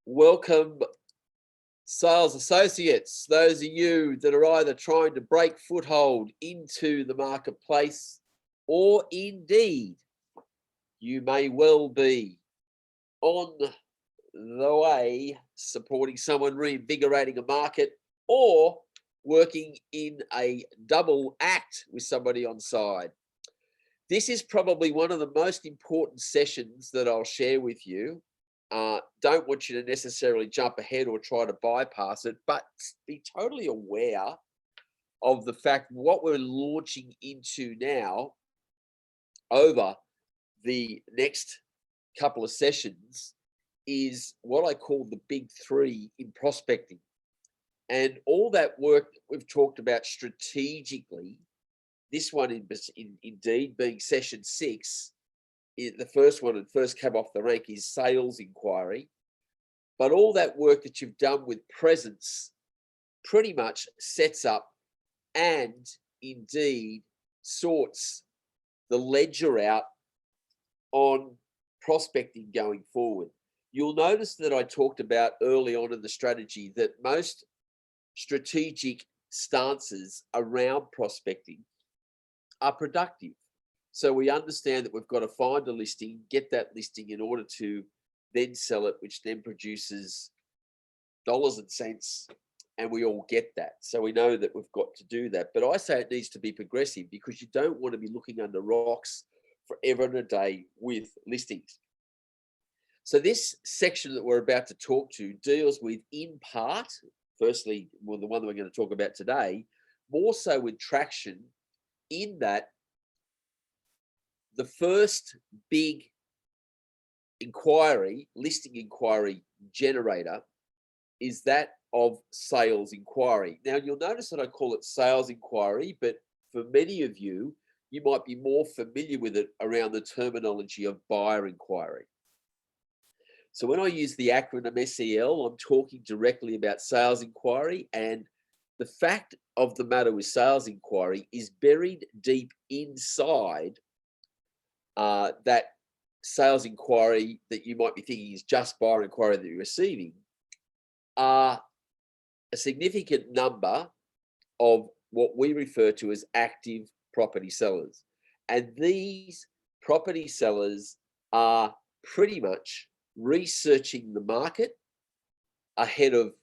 Welcome, sales associates, those of you that are either trying to break foothold into the marketplace, or indeed you may well be on the way supporting someone reinvigorating a market, or working in a double act with somebody on side. This is probably one of the most important sessions that I'll share with you. Don't want you to necessarily jump ahead or try to bypass it, but be totally aware of the fact what we're launching into now over the next couple of sessions is what I call the big three in prospecting. And all that work we've talked about strategically, this one indeed being session 6, the first one and first cab off the rank is sales inquiry. But all that work that you've done with presence pretty much sets up and indeed sorts the ledger out on prospecting going forward. You'll notice that I talked about early on in the strategy that most strategic stances around prospecting are productive. So we understand that we've got to find a listing, get that listing in order to then sell it, which then produces dollars and cents, and we all get that. So we know that we've got to do that. But I say it needs to be progressive because you don't want to be looking under rocks forever and a day with listings. So this section that we're about to talk to deals with, in part, firstly, well, the one that we're going to talk about today, more so with traction, in that the first big inquiry, listing inquiry generator, is that of sales inquiry. Now, you'll notice that I call it sales inquiry, but for many of you, you might be more familiar with it around the terminology of buyer inquiry. So when I use the acronym SEL, I'm talking directly about sales inquiry, and the fact of the matter with sales inquiry is buried deep inside that sales inquiry that you might be thinking is just buyer inquiry that you're receiving, are a significant number of what we refer to as active property sellers. And these property sellers are pretty much researching the market ahead of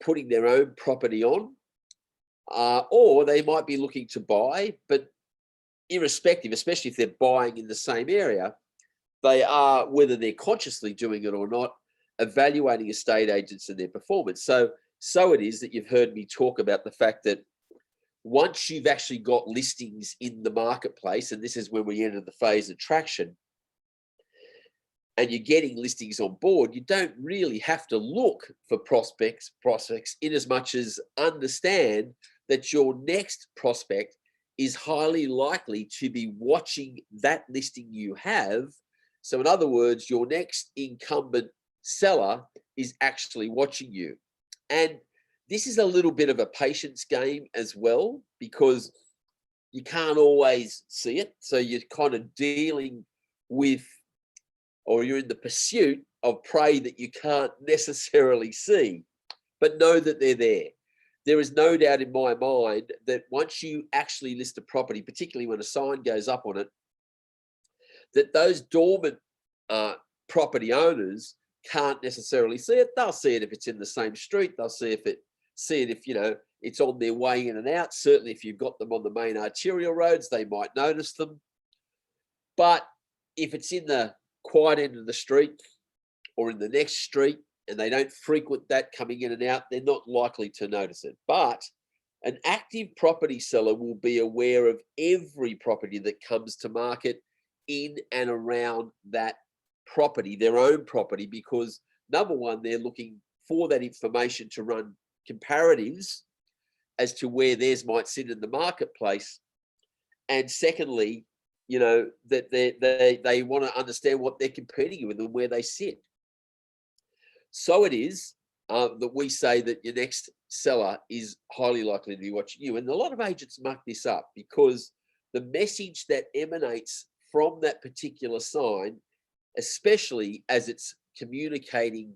putting their own property on, or they might be looking to buy, but irrespective, especially if they're buying in the same area, they are, whether they're consciously doing it or not, evaluating estate agents and their performance. So it is that you've heard me talk about the fact that once you've actually got listings in the marketplace, and this is when we enter the phase of traction, and you're getting listings on board, you don't really have to look for prospects in as much as understand that your next prospect is highly likely to be watching that listing you have. So in other words, your next incumbent seller is actually watching you. And this is a little bit of a patience game as well, because you can't always see it. So you're kind of dealing with, or you're in the pursuit of prey that you can't necessarily see, but know that they're there. There is no doubt in my mind that once you actually list a property, particularly when a sign goes up on it, that those dormant property owners can't necessarily see it. They'll see it if it's in the same street. They'll see it if, you know, it's on their way in and out. Certainly if you've got them on the main arterial roads, they might notice them. But if it's in the quiet end of the street or in the next street, and they don't frequent that coming in and out, they're not likely to notice it. But an active property seller will be aware of every property that comes to market in and around that property, their own property, because number one, they're looking for that information to run comparatives as to where theirs might sit in the marketplace. And secondly, you know, that they want to understand what they're competing with and where they sit. So it is that we say that your next seller is highly likely to be watching you. And a lot of agents muck this up because the message that emanates from that particular sign, especially as it's communicating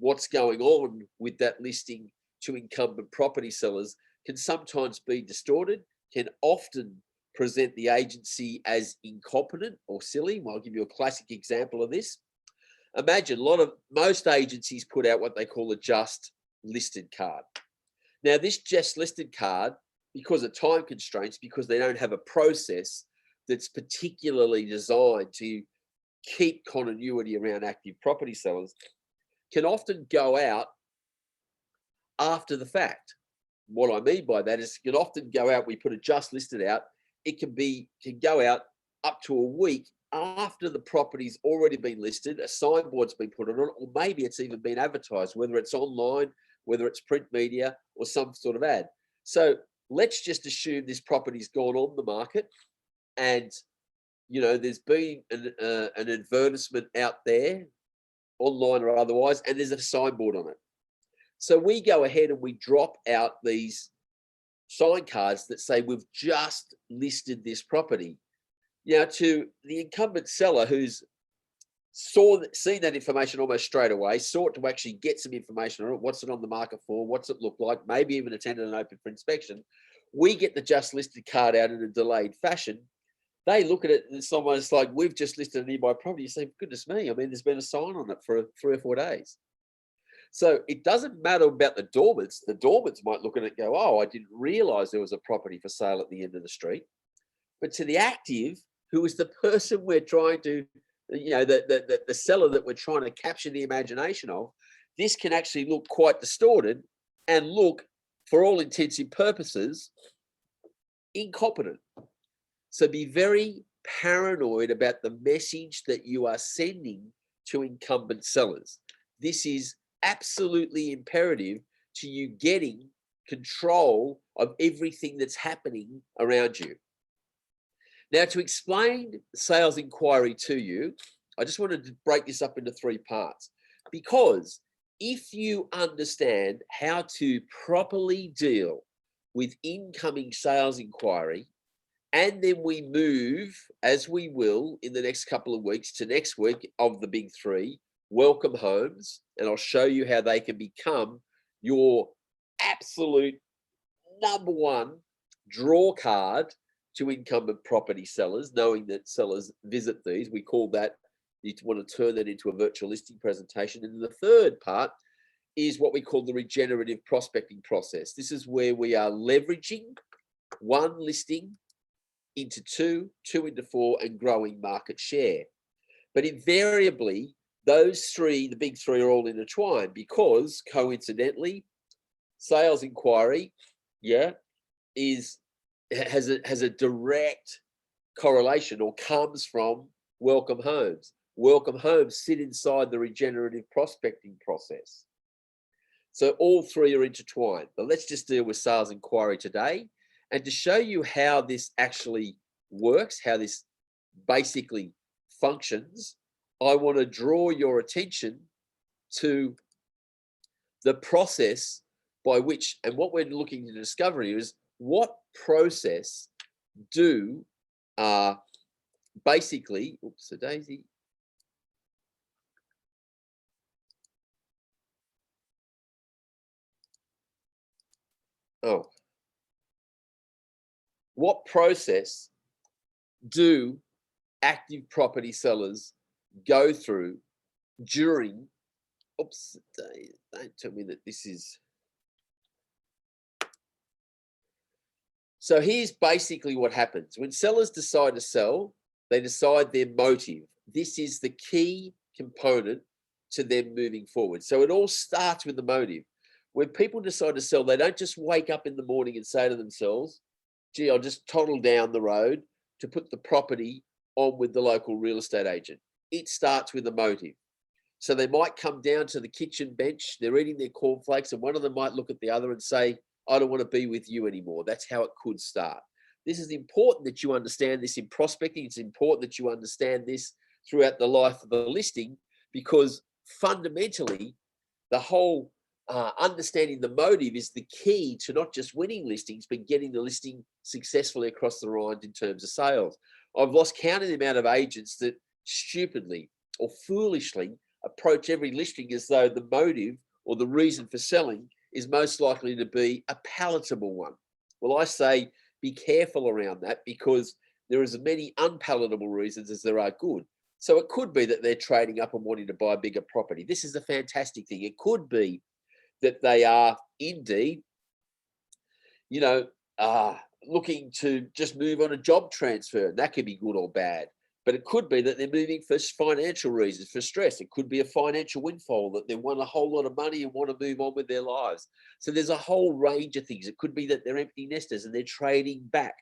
what's going on with that listing to incumbent property sellers can sometimes be distorted, can often present the agency as incompetent or silly. I'll give you a classic example of this. Imagine most agencies put out what they call a just listed card. Now, this just listed card, because of time constraints, because they don't have a process that's particularly designed to keep continuity around active property sellers, can often go out after the fact. What I mean by that is it can often go out, we put a just listed out, it can go out up to a week after the property's already been listed, a signboard's been put on it, or maybe it's even been advertised, whether it's online, whether it's print media or some sort of ad. So let's just assume this property's gone on the market and, you know, there's been an advertisement out there, online or otherwise, and there's a signboard on it. So we go ahead and we drop out these sign cards that say we've just listed this property. Now, to the incumbent seller who's seen that information almost straight away, sought to actually get some information on it, what's it on the market for, what's it look like, maybe even attended an open for inspection, we get the just listed card out in a delayed fashion. They look at it and it's almost like, we've just listed a nearby property. You say, goodness me, I mean, there's been a sign on it for 3 or 4 days. So it doesn't matter about the dormants. The dormants might look at it and go, oh, I didn't realize there was a property for sale at the end of the street. But to the active, who is the person we're trying to, you know, the seller that we're trying to capture the imagination of, this can actually look quite distorted and look, for all intents and purposes, incompetent. So be very paranoid about the message that you are sending to incumbent sellers. This is absolutely imperative to you getting control of everything that's happening around you. Now, to explain sales inquiry to you, I just wanted to break this up into 3 parts, because if you understand how to properly deal with incoming sales inquiry, and then we move, as we will in the next couple of weeks, to next week of the big 3, welcome homes, and I'll show you how they can become your absolute #1 draw card to incumbent property sellers, knowing that sellers visit these. We call that, you want to turn that into a virtual listing presentation. And the 3rd part is what we call the regenerative prospecting process. This is where we are leveraging 1 listing into 2, 2 into 4, and growing market share. But invariably, those 3, the big 3, are all intertwined, because coincidentally, sales inquiry, has a direct correlation, or comes from welcome homes. Welcome homes sit inside the regenerative prospecting process. So all 3 are intertwined. But let's just deal with sales inquiry today. And to show you how this actually works, how this basically functions, I want to draw your attention to the process by which, and what we're looking to discover here is, what process do basically, oops, a daisy. Oh. What process do active property sellers go through during, oops, don't tell me that this is. So here's basically what happens. When sellers decide to sell, they decide their motive. This is the key component to them moving forward. So it all starts with the motive. When people decide to sell, they don't just wake up in the morning and say to themselves, gee, I'll just toddle down the road to put the property on with the local real estate agent. It starts with a motive. So they might come down to the kitchen bench, they're eating their cornflakes, and one of them might look at the other and say, I don't want to be with you anymore. That's how it could start. This is important that you understand this in prospecting. It's important that you understand this throughout the life of the listing, because fundamentally, the whole understanding the motive is the key to not just winning listings, but getting the listing successfully across the line in terms of sales. I've lost count of the amount of agents that stupidly or foolishly approach every listing as though the motive or the reason for selling is most likely to be a palatable one. Well, I say be careful around that, because there is as many unpalatable reasons as there are good. So it could be that they're trading up and wanting to buy a bigger property. This is a fantastic thing. It could be that they are indeed, you know, looking to just move on a job transfer. That could be good or bad. But it could be that they're moving for financial reasons, for stress. It could be a financial windfall, that they won a whole lot of money and want to move on with their lives. So there's a whole range of things. It could be that they're empty nesters and they're trading back.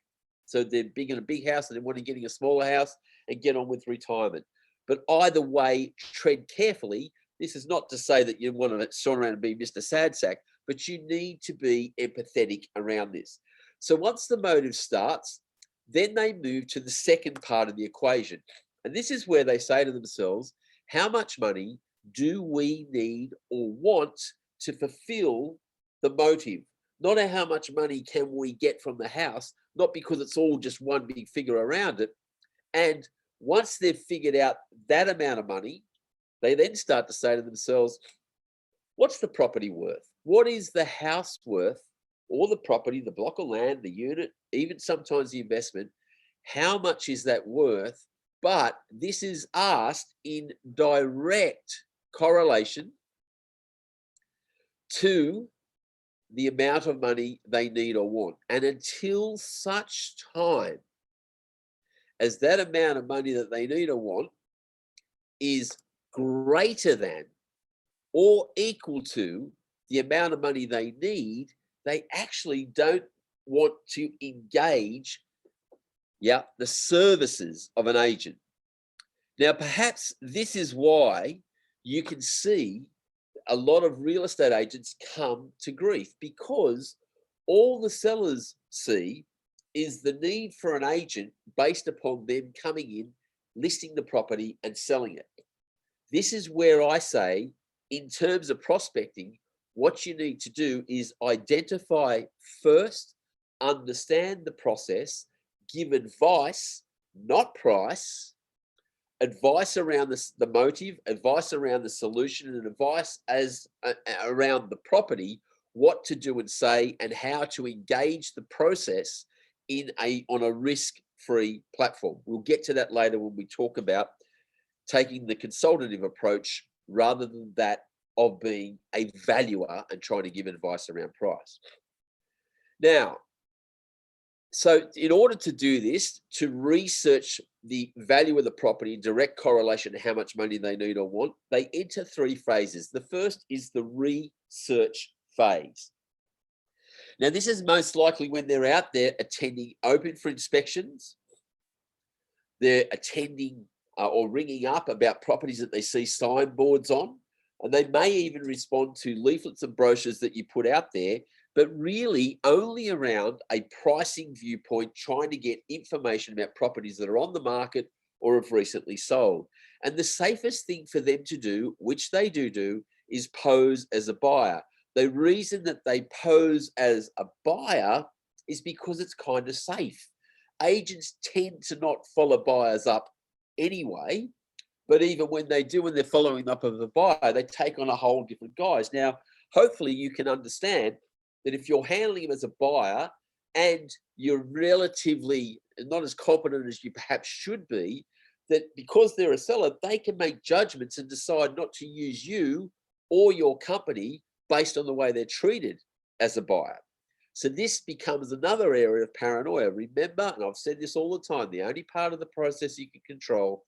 So they're big in a big house and they want to get in a smaller house and get on with retirement. But either way, tread carefully. This is not to say that you want to sit around and be Mr. Sad Sack, but you need to be empathetic around this. So once the motive starts, then they move to the second part of the equation. And this is where they say to themselves, how much money do we need or want to fulfill the motive? Not how much money can we get from the house, not because it's all just one big figure around it. And once they've figured out that amount of money, they then start to say to themselves, what's the property worth? What is the house worth? Or the property, the block of land, the unit, even sometimes the investment, how much is that worth? But this is asked in direct correlation to the amount of money they need or want. And until such time as that amount of money that they need or want is greater than or equal to the amount of money they need, they actually don't want to engage, the services of an agent. Now, perhaps this is why you can see a lot of real estate agents come to grief, because all the sellers see is the need for an agent based upon them coming in, listing the property and selling it. This is where I say, in terms of prospecting, what you need to do is identify first, understand the process, give advice, not price, advice around the motive, advice around the solution, and advice around the property, what to do and say, and how to engage the process on a risk-free platform. We'll get to that later when we talk about taking the consultative approach rather than that of being a valuer and trying to give advice around price. Now, so in order to do this, to research the value of the property in direct correlation to how much money they need or want, they enter 3 phases. The first is the research phase. Now, this is most likely when they're out there attending open for inspections. They're attending or ringing up about properties that they see signboards on. And they may even respond to leaflets and brochures that you put out there, but really only around a pricing viewpoint, trying to get information about properties that are on the market or have recently sold. And the safest thing for them to do, which they do, is pose as a buyer. The reason that they pose as a buyer is because it's kind of safe. Agents tend to not follow buyers up anyway, but even when they do, when they're following up of a buyer, they take on a whole different guise. Now, hopefully you can understand that if you're handling them as a buyer and you're relatively not as competent as you perhaps should be, that because they're a seller, they can make judgments and decide not to use you or your company based on the way they're treated as a buyer. So this becomes another area of paranoia. Remember, and I've said this all the time, the only part of the process you can control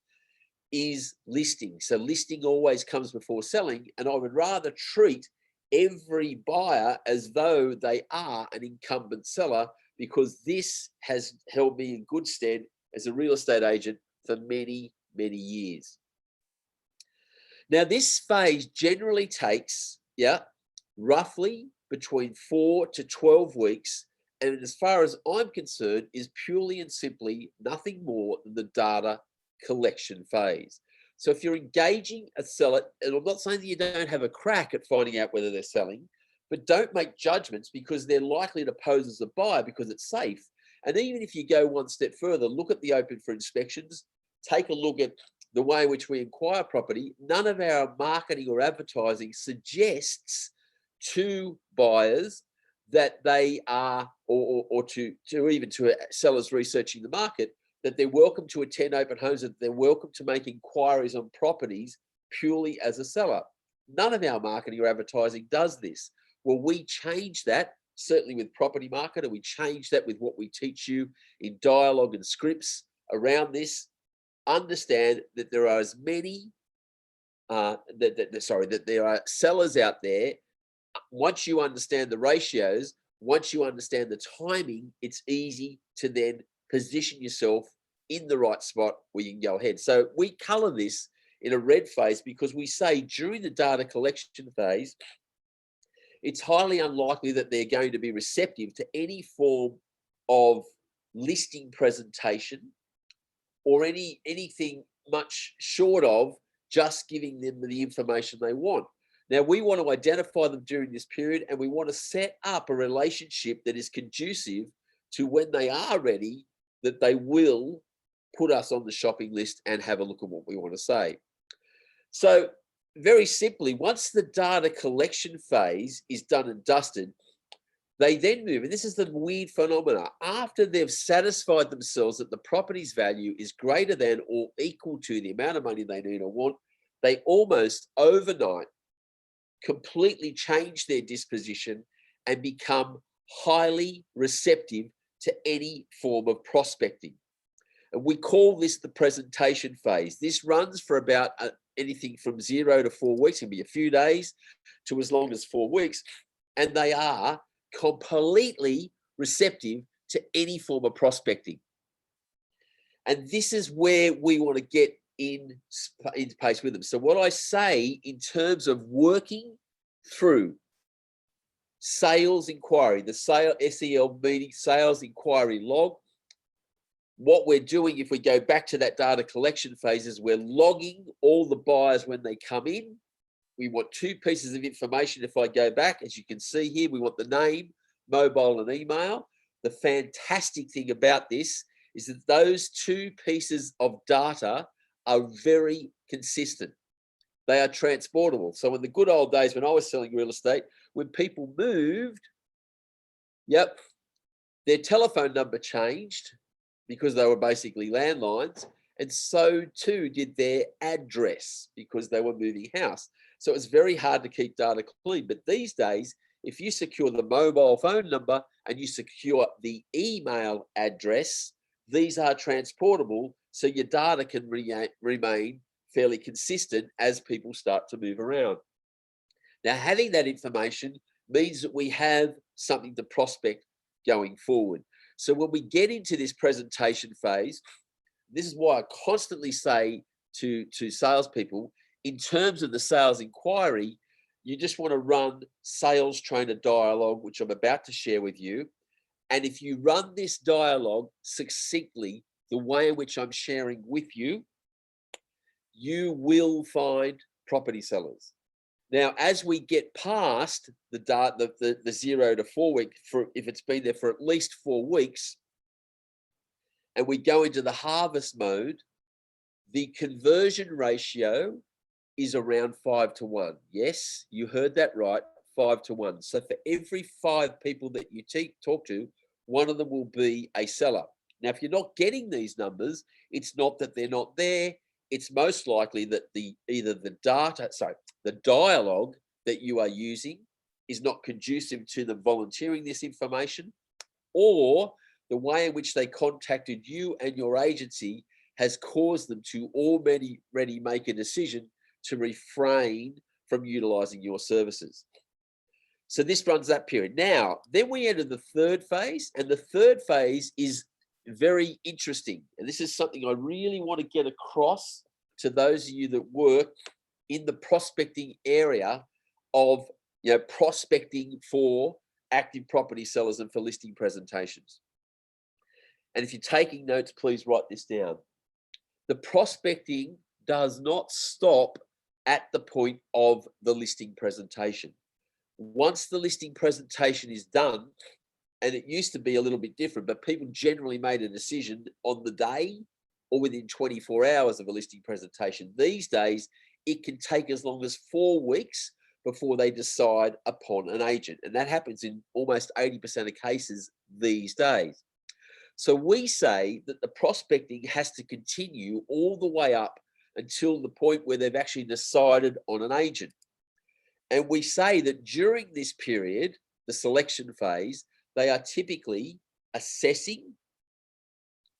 is listing. So listing always comes before selling, and I would rather treat every buyer as though they are an incumbent seller, because this has held me in good stead as a real estate agent for many, many years. Now, this phase generally takes, roughly between 4 to 12 weeks, and as far as I'm concerned, is purely and simply nothing more than the data collection phase. So if you're engaging a seller, and I'm not saying that you don't have a crack at finding out whether they're selling, but don't make judgments because they're likely to pose as a buyer because it's safe. And even if you go one step further, look at the open for inspections, take a look at the way in which we acquire property, none of our marketing or advertising suggests to buyers that they are, or to even to sellers researching the market, that they're welcome to attend open homes, that they're welcome to make inquiries on properties purely as a seller. None of our marketing or advertising does this. Well, we change that, certainly with Property Marketer. We change that with what we teach you in dialogue and scripts around this. Understand that there are as many, that there are sellers out there. Once you understand the ratios, once you understand the timing, it's easy to then position yourself in the right spot where you can go ahead. So we color this in a red phase because we say during the data collection phase, it's highly unlikely that they're going to be receptive to any form of listing presentation or anything much short of just giving them the information they want. Now, we want to identify them during this period, and we want to set up a relationship that is conducive to when they are ready, that they will put us on the shopping list and have a look at what we want to say. So very simply, once the data collection phase is done and dusted, they then move, and this is the weird phenomena, after they've satisfied themselves that the property's value is greater than or equal to the amount of money they need or want, they almost overnight completely change their disposition and become highly receptive to any form of prospecting. And we call this the presentation phase. This runs for about anything from 0 to 4 weeks. It can be a few days to as long as 4 weeks. And they are completely receptive to any form of prospecting. And this is where we want to get in pace with them. So what I say in terms of working through sales inquiry, the SEL meaning sales inquiry log, what we're doing, if we go back to that data collection phase, is we're logging all the buyers when they come in. We want 2 pieces of information. If I go back, as you can see here, we want the name, mobile, and email. The fantastic thing about this is that those 2 pieces of data are very consistent. They are transportable. So in the good old days when I was selling real estate, when people moved, their telephone number changed because they were basically landlines, and so too did their address because they were moving house. So it's very hard to keep data clean. But these days, if you secure the mobile phone number and you secure the email address, these are transportable, so your data can remain fairly consistent as people start to move around. Now, having that information means that we have something to prospect going forward. So when we get into this presentation phase, this is why I constantly say to salespeople, in terms of the sales inquiry, you just want to run sales trainer dialogue, which I'm about to share with you. And if you run this dialogue succinctly, the way in which I'm sharing with you, you will find property sellers. Now, as we get past the 0 to 4 week, if it's been there for at least 4 weeks, and we go into the harvest mode, the conversion ratio is around 5 to 1. Yes, you heard that right, 5 to 1. So for every 5 people that you talk to, one of them will be a seller. Now, if you're not getting these numbers, it's not that they're not there. It's most likely that the dialogue that you are using is not conducive to them volunteering this information, or the way in which they contacted you and your agency has caused them to already make a decision to refrain from utilizing your services. So this runs that period. Now, then we enter the third phase, and the third phase is very interesting. And this is something I really want to get across to those of you that work in the prospecting area of prospecting for active property sellers and for listing presentations. And if you're taking notes, please write this down. The prospecting does not stop at the point of the listing presentation. Once the listing presentation is done, and it used to be a little bit different, but people generally made a decision on the day or within 24 hours of a listing presentation. These days, it can take as long as 4 weeks before they decide upon an agent. And that happens in almost 80% of cases these days. So we say that the prospecting has to continue all the way up until the point where they've actually decided on an agent. And we say that during this period, the selection phase, they are typically assessing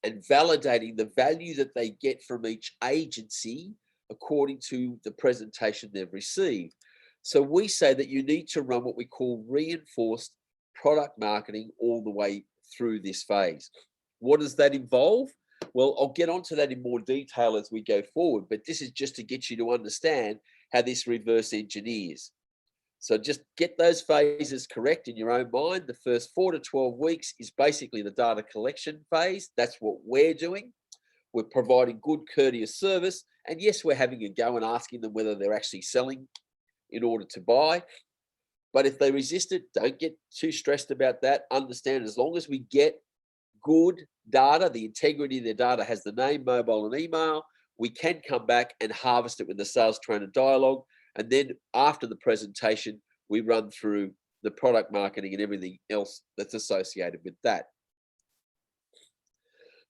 and validating the value that they get from each agency according to the presentation they've received. So we say that you need to run what we call reinforced product marketing all the way through this phase. What does that involve? Well, I'll get onto that in more detail as we go forward, but this is just to get you to understand how this reverse engineers. So just get those phases correct in your own mind. The first 4 to 12 weeks is basically the data collection phase. That's what we're doing. We're providing good, courteous service. And yes, we're having a go and asking them whether they're actually selling in order to buy. But if they resist it, don't get too stressed about that. Understand, as long as we get good data, the integrity of their data has the name, mobile, and email, we can come back and harvest it with the sales trainer dialogue. And then after the presentation, we run through the product marketing and everything else that's associated with that.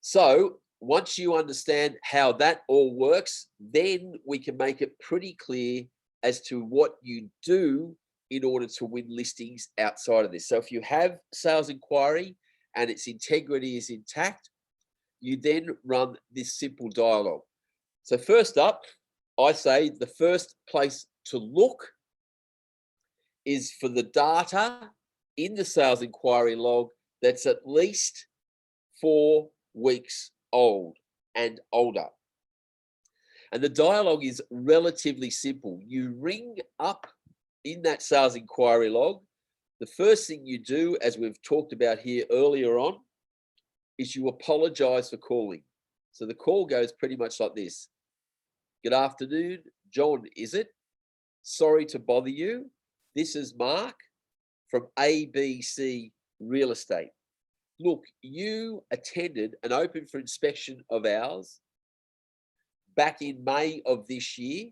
So once you understand how that all works, then we can make it pretty clear as to what you do in order to win listings outside of this. So if you have sales inquiry and its integrity is intact, you then run this simple dialogue. So first up, I say the first place to look is for the data in the sales inquiry log that's at least 4 weeks old and older. And the dialogue is relatively simple. You ring up in that sales inquiry log. The first thing you do, as we've talked about here earlier on, is you apologize for calling. So the call goes pretty much like this. Good afternoon, John, is it? Sorry to bother you. This is Mark from ABC Real Estate. Look, you attended an open for inspection of ours back in May of this year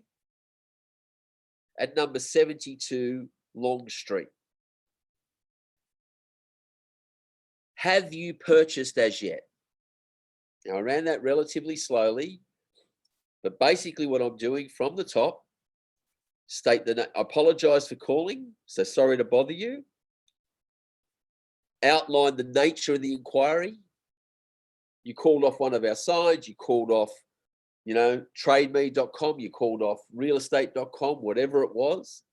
at number 72 Long Street. Have you purchased as yet? Now, I ran that relatively slowly, but basically what I'm doing from the top, state that I apologize for calling, so sorry to bother you. Outline the nature of the inquiry. You called off one of our signs, you called off, trademe.com, you called off realestate.com, whatever it was,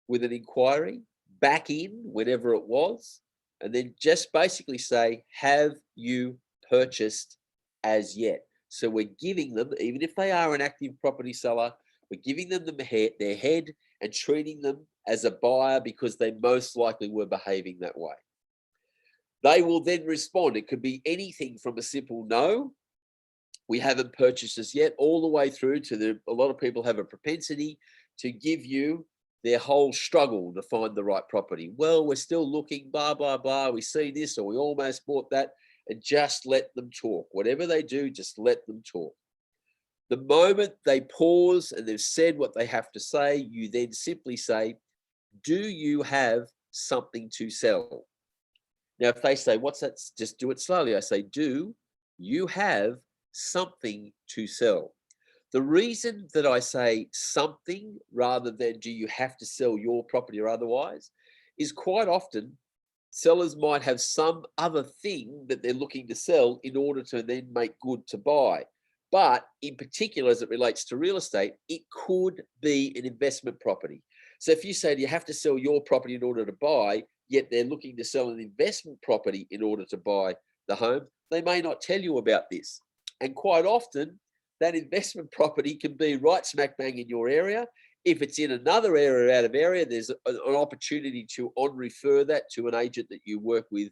with an inquiry, back in whenever it was, and then just basically say, have you purchased as yet? So we're giving them, even if they are an active property seller, we're giving them their head and treating them as a buyer because they most likely were behaving that way. They will then respond. It could be anything from a simple no, we haven't purchased as yet, all the way through to a lot of people have a propensity to give you their whole struggle to find the right property. Well, we're still looking, blah, blah, blah. We see this or we almost bought that, and just let them talk. Whatever they do, just let them talk. The moment they pause and they've said what they have to say, you then simply say, do you have something to sell? Now, if they say, what's that? Just do it slowly. I say, do you have something to sell? The reason that I say something rather than do you have to sell your property or otherwise is quite often sellers might have some other thing that they're looking to sell in order to then make good to buy. But in particular, as it relates to real estate, it could be an investment property. So if you say, do you have to sell your property in order to buy, yet they're looking to sell an investment property in order to buy the home, they may not tell you about this. And quite often, that investment property can be right smack bang in your area. If it's in another area out of area, there's an opportunity to on-refer that to an agent that you work with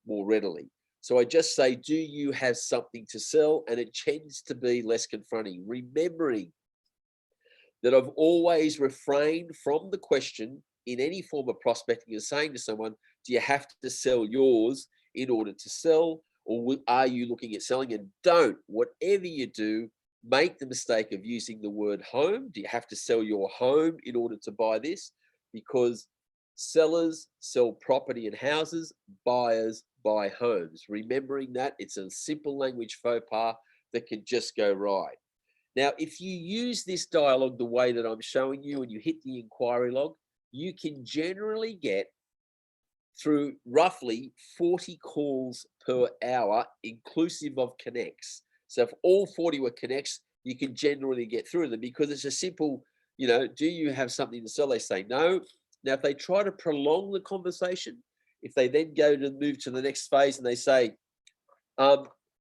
more readily. So I just say, do you have something to sell? And it tends to be less confronting. Remembering that I've always refrained from the question in any form of prospecting and saying to someone, do you have to sell yours in order to sell? or are you looking at selling? And don't, whatever you do, make the mistake of using the word home. Do you have to sell your home in order to buy this? Because sellers sell property and houses, buyers buy homes. Remembering that, it's a simple language faux pas that can just go right. Now, if you use this dialogue the way that I'm showing you and you hit the inquiry log, you can generally get through roughly 40 calls per hour, inclusive of connects. So if all 40 were connects, you can generally get through them because it's a simple, do you have something to sell? They say no. Now, if they try to prolong the conversation, if they then go to move to the next phase and they say,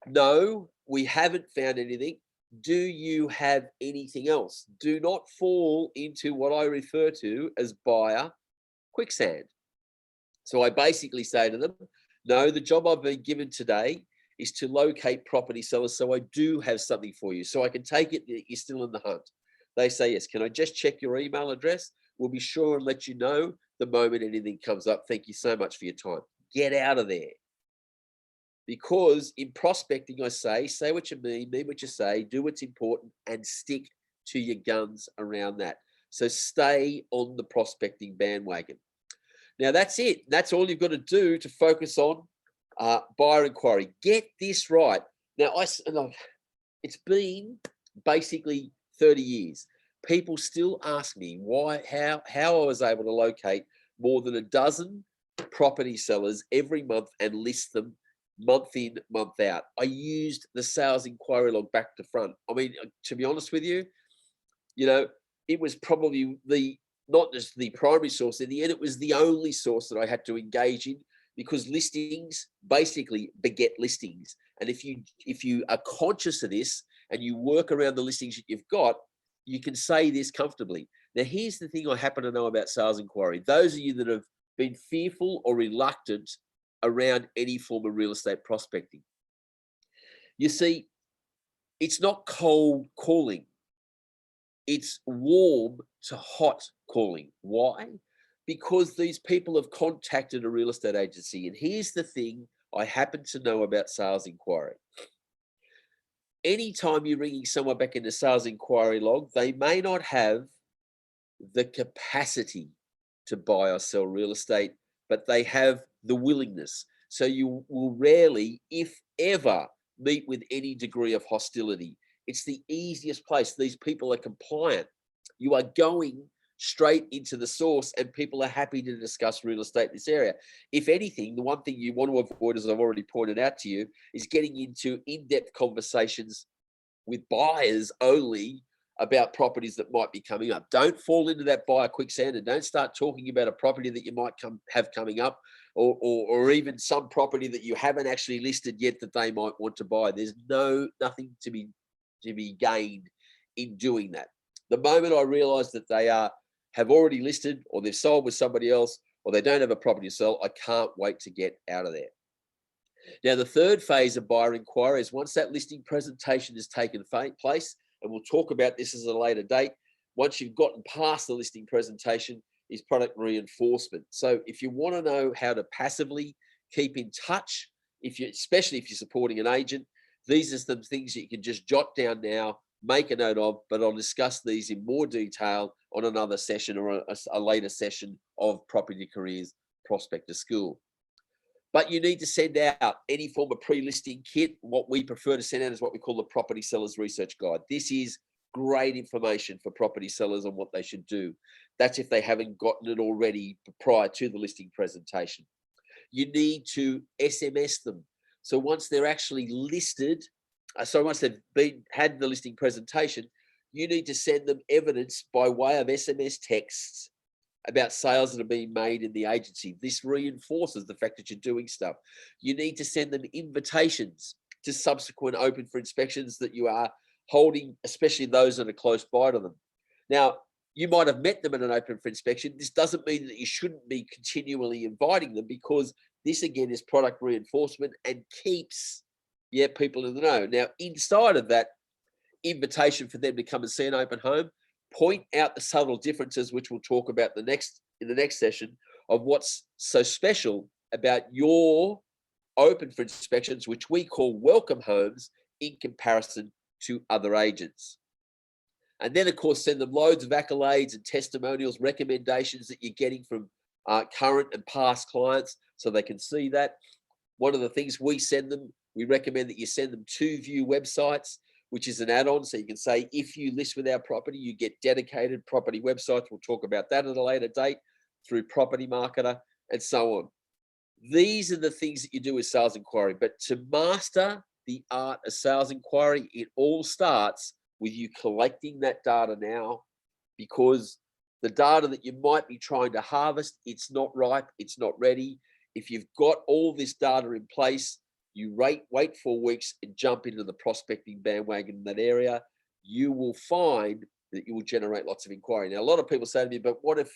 no, we haven't found anything. Do you have anything else? Do not fall into what I refer to as buyer quicksand. So I basically say to them, no, the job I've been given today is to locate property sellers. So I do have something for you. So I can take it that you're still in the hunt. They say, yes. Can I just check your email address? We'll be sure and let you know the moment anything comes up. Thank you so much for your time. Get out of there. Because in prospecting, I say what you mean what you say, do what's important, and stick to your guns around that. So stay on the prospecting bandwagon. Now, that's it. That's all you've got to do to focus on buyer inquiry. Get this right. Now, it's been basically 30 years. People still ask me how I was able to locate more than a dozen property sellers every month and list them month in, month out. I used the sales inquiry log back to front. I mean, to be honest with you, it was probably not just the primary source. In the end, it was the only source that I had to engage in because listings basically beget listings. And if you are conscious of this and you work around the listings that you've got, you can say this comfortably. Now, here's the thing I happen to know about sales inquiry. Those of you that have been fearful or reluctant around any form of real estate prospecting. You see, it's not cold calling. It's warm to hot calling. Why? Because these people have contacted a real estate agency. And here's the thing I happen to know about sales inquiry. Anytime you're ringing someone back in the sales inquiry log, they may not have the capacity to buy or sell real estate, but they have the willingness. So you will rarely, if ever, meet with any degree of hostility. It's the easiest place. These people are compliant. You are going straight into the source and people are happy to discuss real estate in this area. If anything, the one thing you want to avoid, as I've already pointed out to you, is getting into in-depth conversations with buyers only about properties that might be coming up. Don't fall into that buyer quicksand and don't start talking about a property that you might have coming up or even some property that you haven't actually listed yet that they might want to buy. There's nothing to be gained in doing that. The moment I realize that they have already listed or they've sold with somebody else or they don't have a property to sell, I can't wait to get out of there. Now, the third phase of buyer inquiry is once that listing presentation has taken place, and we'll talk about this as a later date, once you've gotten past the listing presentation is product reinforcement. So if you want to know how to passively keep in touch, especially if you're supporting an agent, these are some things that you can just jot down now, make a note of, but I'll discuss these in more detail on another session or a later session of Property Careers Prospector School. But you need to send out any form of pre-listing kit. What we prefer to send out is what we call the Property Sellers Research Guide. This is great information for property sellers on what they should do. That's if they haven't gotten it already prior to the listing presentation. You need to SMS them. So once they're actually listed, once they've had the listing presentation, you need to send them evidence by way of SMS texts about sales that are being made in the agency. This reinforces the fact that you're doing stuff. You need to send them invitations to subsequent open for inspections that you are holding, especially those that are close by to them. Now, you might have met them at an open for inspection. This doesn't mean that you shouldn't be continually inviting them, because this again is product reinforcement and keeps people in the know. Now, inside of that invitation for them to come and see an open home, point out the subtle differences, which we'll talk about in the next session, of what's so special about your open for inspections, which we call welcome homes in comparison to other agents. And then, of course, send them loads of accolades and testimonials, recommendations that you're getting from current and past clients so they can see that. One of the things we send them, we recommend that you send them 2View websites, which is an add-on. So you can say, if you list with our property, you get dedicated property websites. We'll talk about that at a later date through Property Marketer and so on. These are the things that you do with sales inquiry. But to master the art of sales inquiry, it all starts with you collecting that data now, because the data that you might be trying to harvest, it's not ripe, it's not ready. If you've got all this data in place, you wait 4 weeks and jump into the prospecting bandwagon in that area, you will find that you will generate lots of inquiry. Now, a lot of people say to me, but what if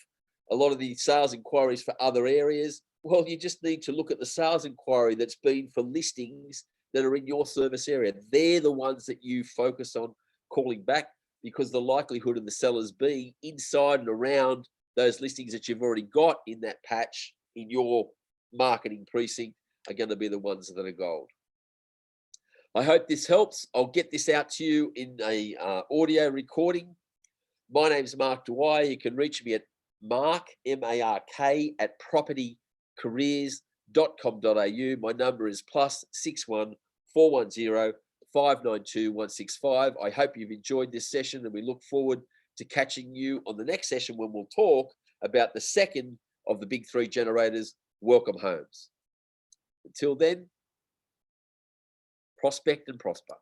a lot of the sales inquiries for other areas? Well, you just need to look at the sales inquiry that's been for listings that are in your service area. They're the ones that you focus on calling back, because the likelihood of the sellers being inside and around those listings that you've already got in that patch in your marketing precinct are going to be the ones that are gold. I hope this helps. I'll get this out to you in a audio recording. My name's Mark Dwyer. You can reach me at Mark, M-A-R-K, at propertycareers.com.au. My number is +61 410 592 165. I hope you've enjoyed this session, and we look forward to catching you on the next session when we'll talk about the second of the big 3 generators, welcome homes. Until then, prospect and prosper.